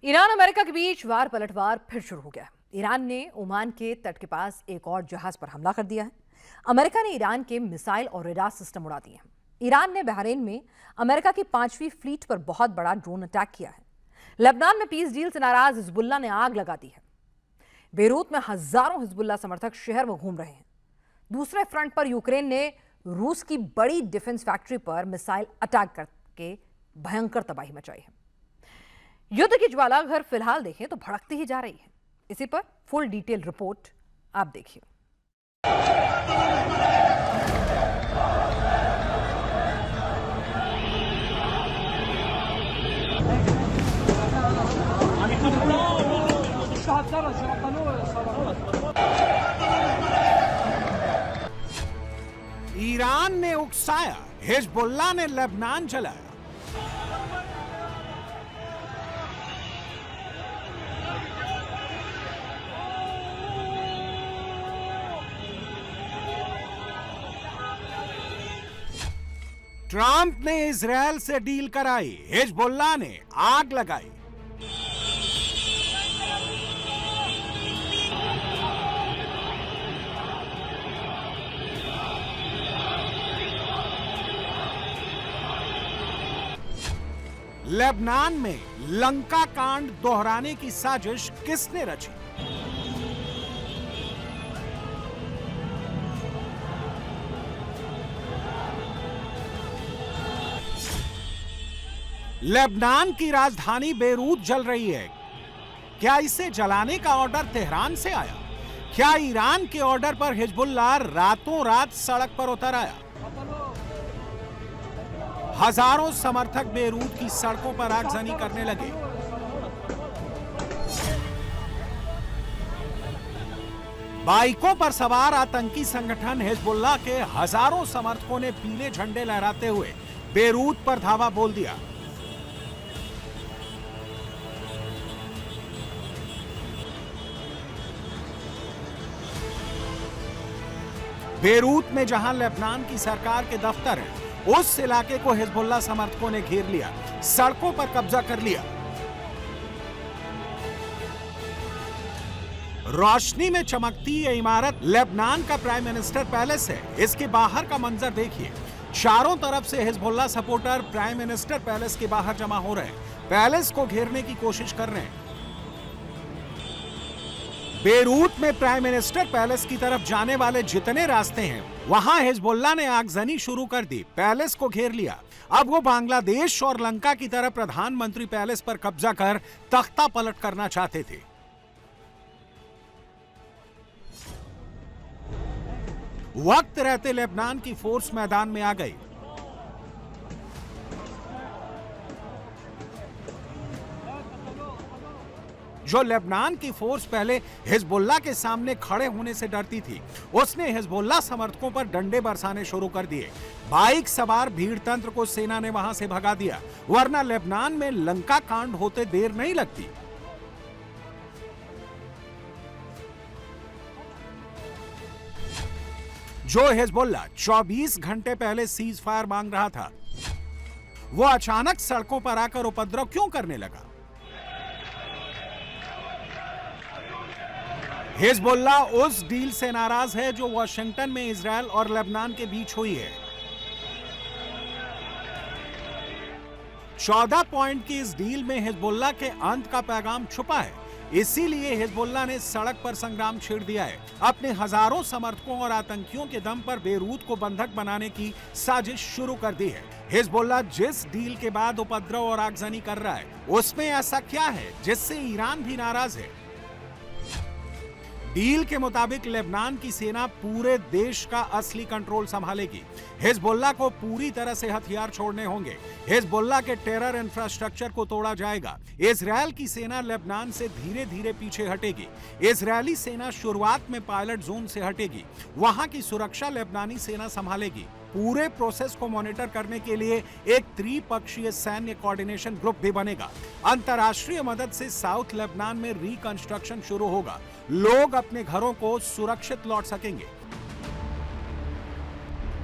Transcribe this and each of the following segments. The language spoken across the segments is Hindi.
ईरान अमेरिका के बीच वार पलटवार फिर शुरू हो गया। ईरान ने ओमान के तट के पास एक और जहाज पर हमला कर दिया है। अमेरिका ने ईरान के मिसाइल और रेडार सिस्टम उड़ा दिए हैं। ईरान ने बहरीन में अमेरिका की 5वीं फ्लीट पर बहुत बड़ा ड्रोन अटैक किया है। लेबनान में पीस डील से नाराज हिजबुल्लाह ने आग लगा दी है। बेरूत में हजारों हिजबुल्लाह समर्थक शहर में घूम रहे हैं। दूसरे फ्रंट पर यूक्रेन ने रूस की बड़ी डिफेंस फैक्ट्री पर मिसाइल अटैक करके भयंकर तबाही मचाई है। युद्ध की ज्वाला अगर फिलहाल देखें तो भड़कती ही जा रही है। इसी पर फुल डिटेल रिपोर्ट आप देखिए। ईरान ने उकसाया, हिजबुल्लाह ने लेबनान चलाया। ट्रंप ने इजरायल से डील कराई, हिजबुल्लाह ने आग लगाई। लेबनान में लंका कांड दोहराने की साजिश किसने रची? लेबनान की राजधानी बेरूत जल रही है। क्या इसे जलाने का ऑर्डर तेहरान से आया? क्या ईरान के ऑर्डर पर हिजबुल्लाह रातों रात सड़क पर उतर आया? हजारों समर्थक बेरूत की सड़कों पर आगजनी करने लगे। बाइकों पर सवार आतंकी संगठन हिजबुल्लाह के हजारों समर्थकों ने पीले झंडे लहराते हुए बेरूत पर धावा बोल दिया। बेरूत में जहां लेबनान की सरकार के दफ्तर है, उस इलाके को हिजबुल्लाह समर्थकों ने घेर लिया, सड़कों पर कब्जा कर लिया। रोशनी में चमकती ये इमारत लेबनान का प्राइम मिनिस्टर पैलेस है। इसके बाहर का मंजर देखिए। चारों तरफ से Hezbollah supporter prime minister palace के बाहर जमा हो रहे हैं, पैलेस को घेरने की कोशिश कर रहे हैं। बेरूत में प्राइम मिनिस्टर पैलेस की तरफ जाने वाले जितने रास्ते हैं, वहां हिजबुल्लाह ने आगजनी शुरू कर दी, पैलेस को घेर लिया। अब वो बांग्लादेश और लंका की तरह प्रधानमंत्री पैलेस पर कब्जा कर तख्ता पलट करना चाहते थे। वक्त रहते लेबनान की फोर्स मैदान में आ गई। जो लेबनान की फोर्स पहले हिजबुल्लाह के सामने खड़े होने से डरती थी, उसने हिजबुल्लाह समर्थकों पर डंडे बरसाने शुरू कर दिए। बाइक सवार भीड़ तंत्र को सेना ने वहां से भगा दिया, वरना लेबनान में लंका कांड होते देर नहीं लगती। जो हिजबुल्लाह 24 घंटे पहले सीज फायर मांग रहा था, वो अचानक सड़कों पर आकर उपद्रव क्यों करने लगा? हिजबुल्लाह उस डील से नाराज है जो वॉशिंगटन में इजरायल और लेबनान के बीच हुई है। 14 पॉइंट की इस डील में हिजबुल्लाह के अंत का पैगाम छुपा है। इसीलिए हिजबुल्लाह ने सड़क पर संग्राम छेड़ दिया है। अपने हजारों समर्थकों और आतंकियों के दम पर बेरूत को बंधक बनाने की साजिश शुरू कर दी है। हिजबुल्लाह जिस डील के बाद उपद्रव और आगजनी कर रहा है, उसमें ऐसा क्या है जिससे ईरान भी नाराज है? डील के मुताबिक लेबनान की सेना पूरे देश का असली कंट्रोल संभालेगी। हिजबुल्लाह को पूरी तरह से हथियार छोड़ने होंगे। हिजबुल्लाह के टेरर इंफ्रास्ट्रक्चर को तोड़ा जाएगा। इजरायल की सेना लेबनान से धीरे धीरे पीछे हटेगी। इजरायली सेना शुरुआत में पायलट जोन से हटेगी। वहां की सुरक्षा लेबनानी सेना संभालेगी। पूरे प्रोसेस को मॉनिटर करने के लिए एक त्रिपक्षीय सैन्य कोऑर्डिनेशन ग्रुप भी बनेगा। अंतर्राष्ट्रीय मदद से साउथ लेबनान में रिकंस्ट्रक्शन शुरू होगा। लोग अपने घरों को सुरक्षित लौट सकेंगे।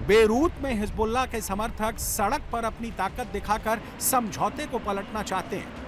बेरूत में हिजबुल्लाह के समर्थक सड़क पर अपनी ताकत दिखाकर समझौते को पलटना चाहते हैं।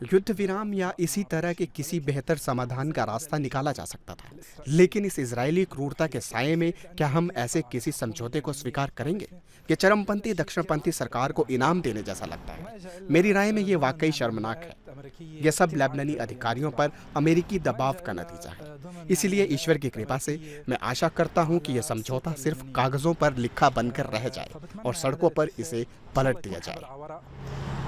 युद्ध विराम या इसी तरह के किसी बेहतर समाधान का रास्ता निकाला जा सकता था, लेकिन इस इजरायली क्रूरता के साये में क्या हम ऐसे किसी समझौते को स्वीकार करेंगे? ये चरमपंथी दक्षिणपंथी सरकार को इनाम देने जैसा लगता है। मेरी राय में ये वाकई शर्मनाक है। यह सब लेबनानी अधिकारियों पर अमेरिकी दबाव का नतीजा है। इसलिए ईश्वर की कृपा से मैं आशा करता हूँ कि यह समझौता सिर्फ कागजों पर लिखा बनकर रह जाए और सड़कों पर इसे पलट दिया जाए।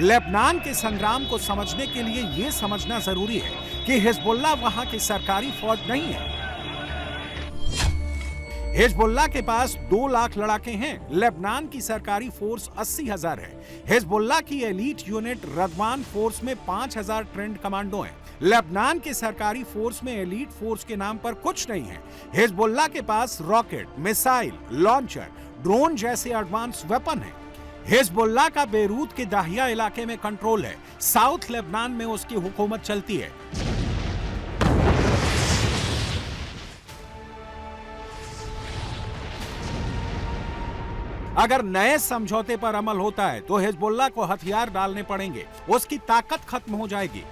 लेबनान के संग्राम को समझने के लिए यह समझना जरूरी है कि हिजबुल्लाह वहां की सरकारी फौज नहीं है। हिजबुल्लाह के पास 2 लाख लड़ाके हैं। लेबनान की सरकारी फोर्स 80,000 है। हिजबुल्लाह की एलीट यूनिट रदवान फोर्स में 5,000 ट्रेंड कमांडो हैं। लेबनान के सरकारी फोर्स में एलीट फोर्स के नाम पर कुछ नहीं है। हिजबुल्लाह के पास रॉकेट, मिसाइल, लॉन्चर, ड्रोन जैसे एडवांस वेपन हैं। हिजबुल्लाह का बेरूत के दाहिया इलाके में कंट्रोल है। साउथ लेबनान में उसकी हुकूमत चलती है। अगर नए समझौते पर अमल होता है तो हिजबुल्लाह को हथियार डालने पड़ेंगे, उसकी ताकत खत्म हो जाएगी।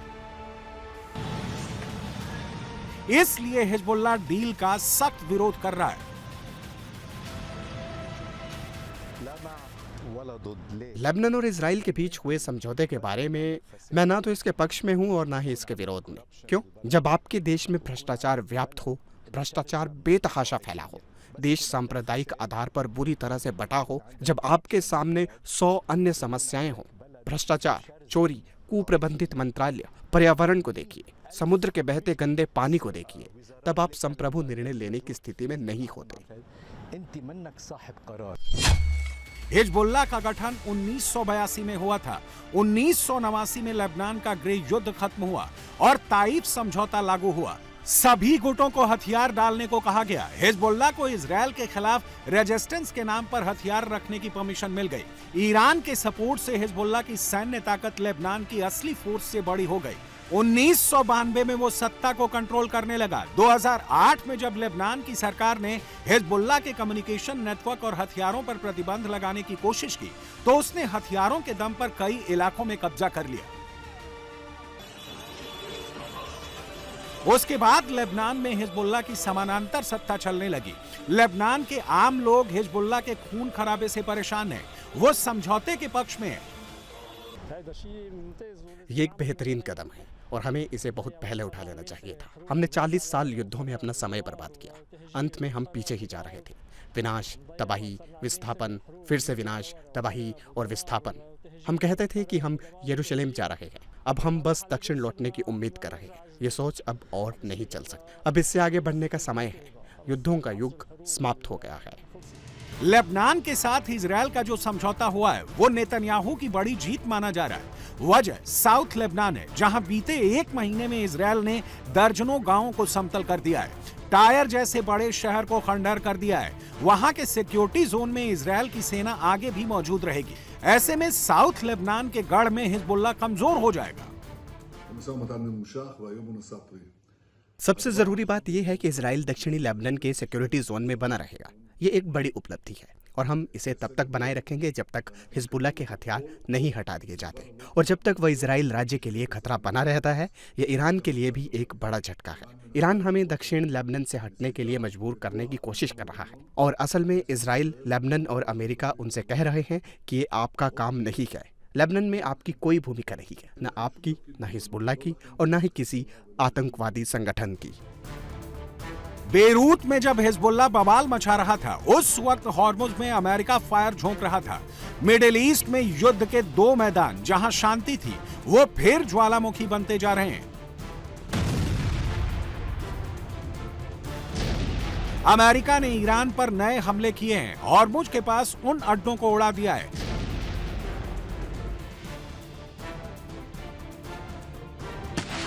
इसलिए हिजबुल्लाह डील का सख्त विरोध कर रहा है। लेबनान और इजराइल के बीच हुए समझौते के बारे में मैं ना तो इसके पक्ष में हूं और ना ही इसके विरोध में। क्यों? जब आपके देश में भ्रष्टाचार व्याप्त हो, भ्रष्टाचार बेतहाशा फैला हो, देश सांप्रदायिक आधार पर बुरी तरह से बटा हो, जब आपके सामने 100 अन्य समस्याएं हो, भ्रष्टाचार, चोरी, कुप्रबंधित मंत्रालय, पर्यावरण को देखिए, समुद्र के बहते गंदे पानी को देखिए, तब आप संप्रभु निर्णय लेने की स्थिति में नहीं होते। हिजबुल्लाह का गठन 1982 में हुआ था। 1989 में लेबनान का गृह युद्ध खत्म हुआ और ताइफ समझौता लागू हुआ। सभी गुटों को हथियार डालने को कहा गया। हिजबुल्लाह को इजराइल के खिलाफ रेजिस्टेंस के नाम पर हथियार रखने की परमिशन मिल गई। ईरान के सपोर्ट से हिजबुल्लाह की सैन्य ताकत लेबनान की असली फोर्स से बड़ी हो गई। 1992 में वो सत्ता को कंट्रोल करने लगा। 2008 में जब लेबनान की सरकार ने हिजबुल्लाह के कम्युनिकेशन नेटवर्क और हथियारों पर प्रतिबंध लगाने की कोशिश की तो उसने हथियारों के दम पर कई इलाकों में कब्जा कर लिया। उसके बाद लेबनान में हिजबुल्लाह की समानांतर सत्ता चलने लगी। लेबनान के आम लोग हिजबुल्लाह के खून खराबे से परेशान हैं। वो समझौते के पक्ष में है। ये एक बेहतरीन कदम है और हमें इसे बहुत पहले उठा लेना चाहिए था। हमने 40 साल युद्धों में अपना समय बर्बाद किया। अंत में हम पीछे ही जा रहे थे। विनाश, तबाही, विस्थापन, फिर से विनाश, तबाही और विस्थापन। हम कहते थे कि हम यरूशलेम जा रहे हैं, अब हम बस दक्षिण लौटने की उम्मीद कर रहे हैं। ये सोच अब और नहीं चल सकती। अब इससे आगे बढ़ने का समय है। युद्धों का युग समाप्त हो गया है। लेबनान के साथ इजराइल का जो समझौता हुआ है वो नेतन्याहू की बड़ी जीत माना जा रहा है। वजह साउथ लेबनान है, जहां बीते 1 महीने में इजराइल ने दर्जनों गांवों को समतल कर दिया है। टायर जैसे बड़े शहर को खंडहर कर दिया है। वहां के सिक्योरिटी जोन में इजराइल की सेना आगे भी मौजूद रहेगी। ऐसे में साउथ लेबनान के गढ़ में हिजबुल्लाह कमजोर हो जाएगा। सबसे जरूरी बात यह है कि इजराइल दक्षिणी लेबनान के सिक्योरिटी जोन में बना रहेगा। ये एक बड़ी उपलब्धि है और हम इसे तब तक बनाए रखेंगे जब तक हिजबुल्लाह के हथियार नहीं हटा दिए जाते और जब तक वह इजराइल राज्य के लिए खतरा बना रहता है। यह ईरान के लिए भी एक बड़ा झटका है। ईरान हमें दक्षिण लेबनान से हटने के लिए मजबूर करने की कोशिश कर रहा है और असल में इजराइल, लेबनान और अमेरिका उनसे कह रहे हैं कि ये आपका काम नहीं है। लेबनान में आपकी कोई भूमिका नहीं है, न आपकी, न हिजबुल्लाह की और न ही किसी आतंकवादी संगठन की। बेरूत में जब हिजबुल्लाह बवाल मचा रहा था, उस वक्त हॉर्मुज में अमेरिका फायर झोंक रहा था। मिडिल ईस्ट में युद्ध के 2 मैदान जहां शांति थी वो फिर ज्वालामुखी बनते जा रहे हैं। अमेरिका ने ईरान पर नए हमले किए हैं। हॉर्मुज के पास उन अड्डों को उड़ा दिया है।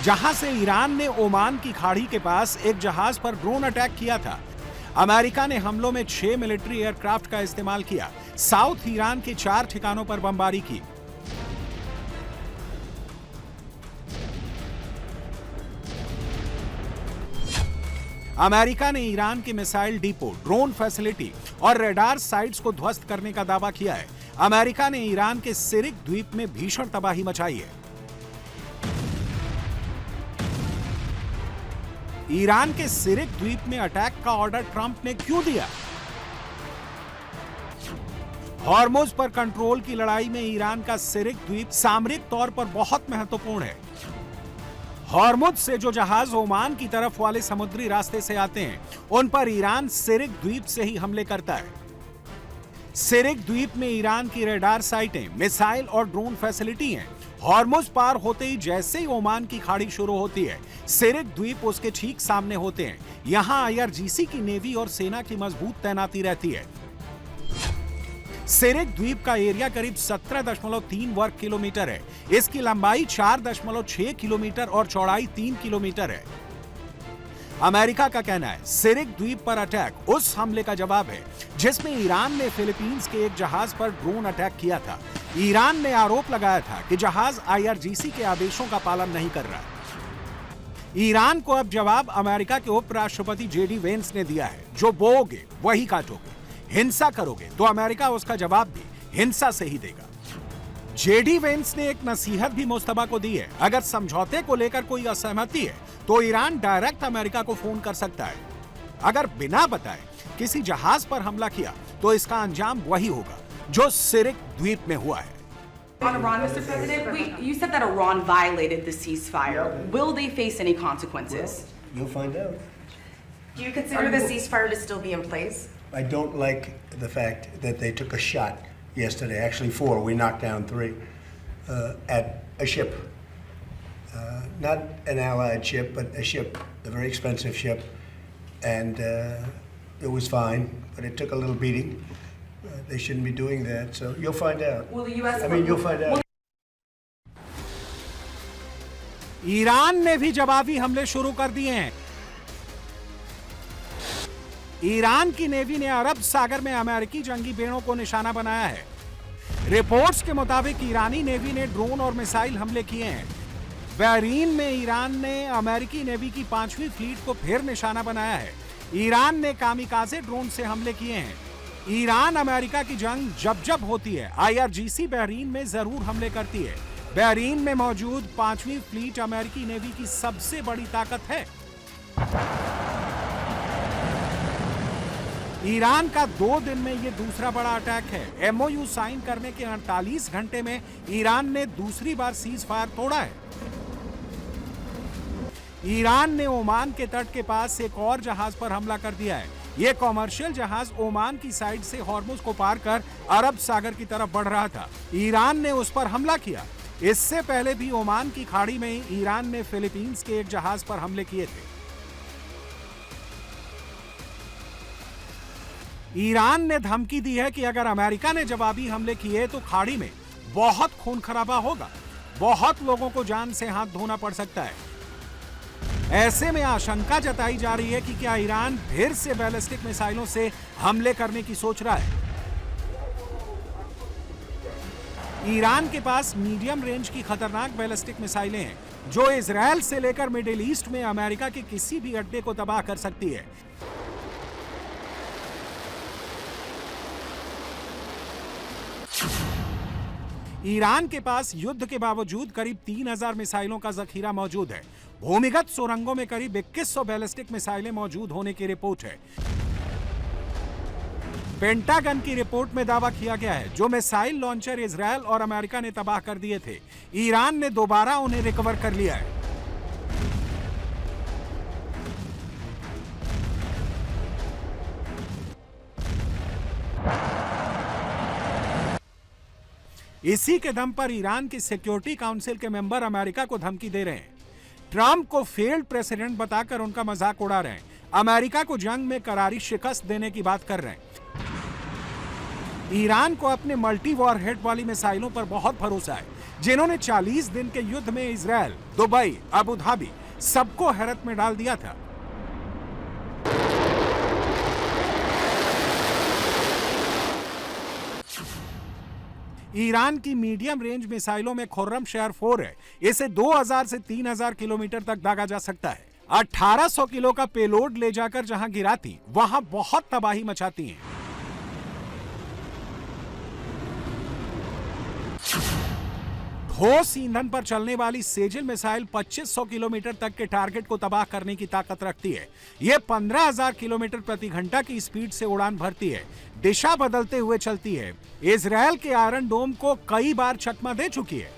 जहां से ईरान ने ओमान की खाड़ी के पास एक जहाज पर ड्रोन अटैक किया था। अमेरिका ने हमलों में 6 मिलिट्री एयरक्राफ्ट का इस्तेमाल किया। साउथ ईरान के 4 ठिकानों पर बमबारी की। अमेरिका ने ईरान के मिसाइल डिपो, ड्रोन फैसिलिटी और रडार साइट्स को ध्वस्त करने का दावा किया है। अमेरिका ने ईरान के सिरिक द्वीप में भीषण तबाही मचाई है। ईरान के सिरिक द्वीप में अटैक का ऑर्डर ट्रंप ने क्यों दिया? हॉर्मुज पर कंट्रोल की लड़ाई में ईरान का सिरिक द्वीप सामरिक तौर पर बहुत महत्वपूर्ण है। हॉर्मुज से जो जहाज ओमान की तरफ वाले समुद्री रास्ते से आते हैं, उन पर ईरान सिरिक द्वीप से ही हमले करता है। सिरिक द्वीप में ईरान की रडार साइटें, मिसाइल और ड्रोन फैसिलिटी हैं। हॉर्मुज पार होते ही जैसे ही ओमान की खाड़ी शुरू होती है, सिरिक द्वीप उसके ठीक सामने होते हैं। यहां आईआरजीसी की नेवी और सेना की मजबूत तैनाती रहती है। सिरिक द्वीप का एरिया करीब 17.3 वर्ग किलोमीटर है। इसकी लंबाई 4.6 किलोमीटर और चौड़ाई 3 किलोमीटर है। अमेरिका का कहना है सिरिक द्वीप पर अटैक उस हमले का जवाब है जिसमें ईरान ने फिलीपींस के एक जहाज पर ड्रोन अटैक किया था। ईरान ने आरोप लगाया था कि जहाज आईआरजीसी के आदेशों का पालन नहीं कर रहा। ईरान को अब जवाब अमेरिका के उपराष्ट्रपति जेडी वेंस ने दिया है, जो बोओगे वही काटोगे, हिंसा करोगे तो अमेरिका उसका जवाब भी हिंसा से ही देगा। जेडी वेंस ने एक नसीहत भी मुस्तफा को दी है, अगर समझौते को लेकर कोई असहमति है तो ईरान डायरेक्ट अमेरिका को फोन कर सकता है। अगर बिना बताए किसी जहाज पर हमला किया तो इसका अंजाम वही होगा जो सिरिक द्वीप में हुआ है। On Iran, Mr. President, you said that Iran violated the ceasefire. Will they face any consequences? You'll find out. Do you consider the ceasefire to still be in place? I don't like the fact that they took a shot yesterday, actually 4, we knocked down 3, at a ship. Not an allied ship, but a ship, a very expensive ship. And it was fine, but it took a little beating. They shouldn't be doing that, so you'll find out. Will the U.S. I mean, you'll find out. Iran ने भी जवाबी हमले शुरू कर दिए हैं। ईरान की नेवी ने अरब सागर में अमेरिकी जंगी बेड़ों को निशाना बनाया है। रिपोर्ट्स के मुताबिक ईरानी नेवी ने ड्रोन और मिसाइल हमले किए हैं। बहरीन में ईरान ने अमेरिकी नेवी की 5वीं फ्लीट को फिर निशाना बनाया है। ईरान ने कामिकाजे ड्रोन से हमले किए हैं। ईरान अमेरिका की जंग जब जब होती है, आईआरजीसी बहरीन में जरूर हमले करती है। बहरीन में मौजूद 5वीं फ्लीट अमेरिकी नेवी की सबसे बड़ी ताकत है। ईरान का 2 दिन में यह दूसरा बड़ा अटैक है। एमओयू साइन करने के 48 घंटे में ईरान ने दूसरी बार सीज फायर तोड़ा है। ईरान ने ओमान के तट के पास एक और जहाज पर हमला कर दिया है। यह कॉमर्शियल जहाज ओमान की साइड से हॉर्मुज को पार कर अरब सागर की तरफ बढ़ रहा था। ईरान ने उस पर हमला किया। इससे पहले भी ओमान की खाड़ी में ईरान ने फिलीपींस के एक जहाज पर हमले किए थे। ईरान ने धमकी दी है कि अगर अमेरिका ने जवाबी हमले किए तो खाड़ी में बहुत खून खराबा होगा, बहुत लोगों को जान से हाथ धोना पड़ सकता है। ऐसे में आशंका जताई जा रही है कि क्या ईरान फिर से बैलिस्टिक मिसाइलों से हमले करने की सोच रहा है। ईरान के पास मीडियम रेंज की खतरनाक बैलिस्टिक मिसाइलें हैं, जो इजराइल से लेकर मिडिल ईस्ट में अमेरिका के किसी भी अड्डे को तबाह कर सकती है। ईरान के पास युद्ध के बावजूद करीब 3000 मिसाइलों का जखीरा मौजूद है। भूमिगत सुरंगों में करीब 2100 बैलिस्टिक मिसाइलें मौजूद होने की रिपोर्ट है। पेंटागन की रिपोर्ट में दावा किया गया है जो मिसाइल लॉन्चर इजराइल और अमेरिका ने तबाह कर दिए थे, ईरान ने दोबारा उन्हें रिकवर कर लिया है। इसी के दम पर ईरान की सिक्योरिटी काउंसिल के मेंबर अमेरिका को धमकी दे रहे हैं। ट्रंप को फेल्ड प्रेसिडेंट बताकर उनका मजाक उड़ा रहे हैं। अमेरिका को जंग में करारी शिकस्त देने की बात कर रहे हैं। ईरान को अपने मल्टी वॉरहेड वाली मिसाइलों पर बहुत भरोसा है, जिन्होंने 40 दिन के युद्ध में इजराइल, दुबई, अबू धाबी सबको हैरत में डाल दिया था। ईरान की मीडियम रेंज मिसाइलों में खुर्रम शेर 4 है। इसे 2000 से 3000 किलोमीटर तक दागा जा सकता है। 1800 किलो का पेलोड ले जाकर जहां गिराती वहां बहुत तबाही मचाती हैं। ठोस ईंधन पर चलने वाली सेजिल मिसाइल 2500 किलोमीटर तक के टारगेट को तबाह करने की ताकत रखती है। ये 15,000 किलोमीटर प्रति घंटा की स्पीड से उड़ान भरती है, दिशा बदलते हुए चलती है। इजरायल के आयरन डोम को कई बार चकमा दे चुकी है।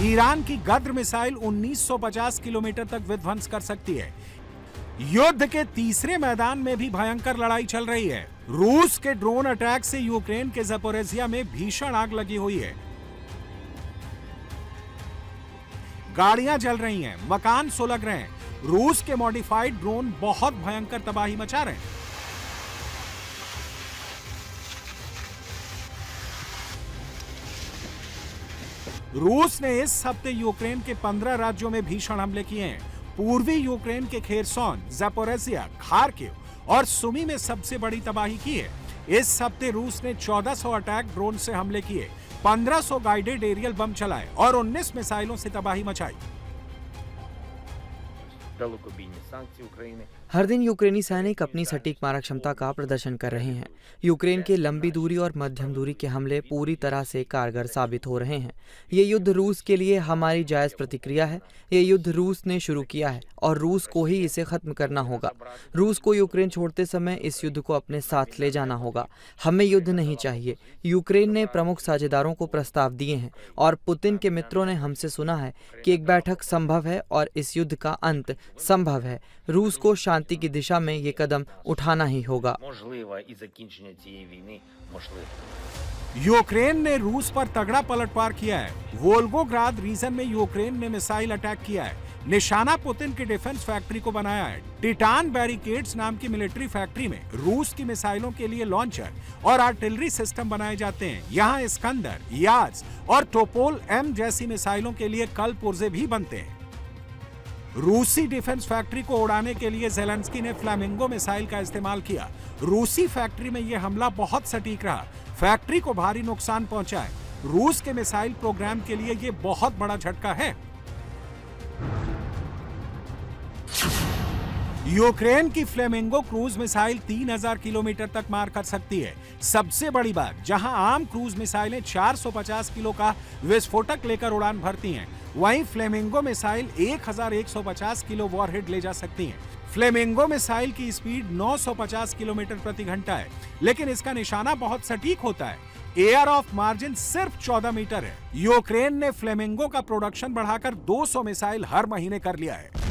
ईरान की गद्र मिसाइल 1950 किलोमीटर तक विध्वंस कर सकती है। युद्ध के तीसरे मैदान में भी भयंकर लड़ाई चल रही है। रूस के ड्रोन अटैक से यूक्रेन के ज़पोरिज़िया में भीषण आग लगी हुई है। गाड़ियां जल रही हैं, मकान सुलग रहे हैं। रूस के मॉडिफाइड ड्रोन बहुत भयंकर तबाही मचा रहे हैं। रूस ने इस हफ्ते यूक्रेन के 15 राज्यों में भीषण हमले किए हैं। पूर्वी यूक्रेन के खेरसोन, ज़पोरिज़िया, खार्किव और सुमी में सबसे बड़ी तबाही की है। इस हफ्ते रूस ने 1400 अटैक ड्रोन से हमले किए, 1500 गाइडेड एरियल बम चलाए और 19 मिसाइलों से तबाही मचाई। हर दिन यूक्रेनी सैनिक अपनी सटीक मारक क्षमता का प्रदर्शन कर रहे हैं। यूक्रेन के लंबी दूरी और मध्यम दूरी के हमले पूरी तरह से कारगर साबित हो रहे हैं। ये युद्ध रूस के लिए हमारी जायज़ प्रतिक्रिया है। ये युद्ध रूस ने शुरू किया है और रूस को ही इसे खत्म करना होगा। रूस को यूक्रेन छोड़ते समय इस युद्ध को अपने साथ ले जाना होगा। हमें युद्ध नहीं चाहिए। यूक्रेन ने प्रमुख साझेदारों को प्रस्ताव दिए हैं और पुतिन के मित्रों ने हमसे सुना है कि एक बैठक संभव है और इस युद्ध का अंत संभव है। रूस को शांति की दिशा में ये कदम उठाना ही होगा। यूक्रेन ने रूस पर तगड़ा पलटवार किया है। वोल्गोग्राद रीजन में यूक्रेन ने मिसाइल अटैक किया है। निशाना पुतिन की डिफेंस फैक्ट्री को बनाया है। टिटान बैरिकेड्स नाम की मिलिट्री फैक्ट्री में रूस की मिसाइलों के लिए लॉन्चर और आर्टिलरी सिस्टम बनाए जाते हैं। यहाँ इस्कंदर, याज और टोपोल M जैसी मिसाइलों के लिए कल पुर्जे भी बनते हैं। रूसी डिफेंस फैक्ट्री को उड़ाने के लिए ज़ेलेंस्की ने फ्लैमिंगो मिसाइल का इस्तेमाल किया। रूसी फैक्ट्री में यह हमला बहुत सटीक रहा। फैक्ट्री को भारी नुकसान पहुंचा है। रूस के मिसाइल प्रोग्राम के लिए यह बहुत बड़ा झटका है। यूक्रेन की फ्लेमिंगो क्रूज मिसाइल 3000 किलोमीटर तक मार कर सकती है। सबसे बड़ी बात, जहां आम क्रूज मिसाइलें 450 किलो का विस्फोटक लेकर उड़ान भरती हैं, वहीं फ्लेमिंगो मिसाइल 1150 किलो वॉरहेड ले जा सकती हैं। फ्लेमिंगो मिसाइल की स्पीड 950 किलोमीटर प्रति घंटा है, लेकिन इसका निशाना बहुत सटीक होता है। एयर ऑफ मार्जिन सिर्फ 14 मीटर है। यूक्रेन ने फ्लेमिंगो का प्रोडक्शन बढ़ाकर 200 मिसाइल हर महीने कर लिया है।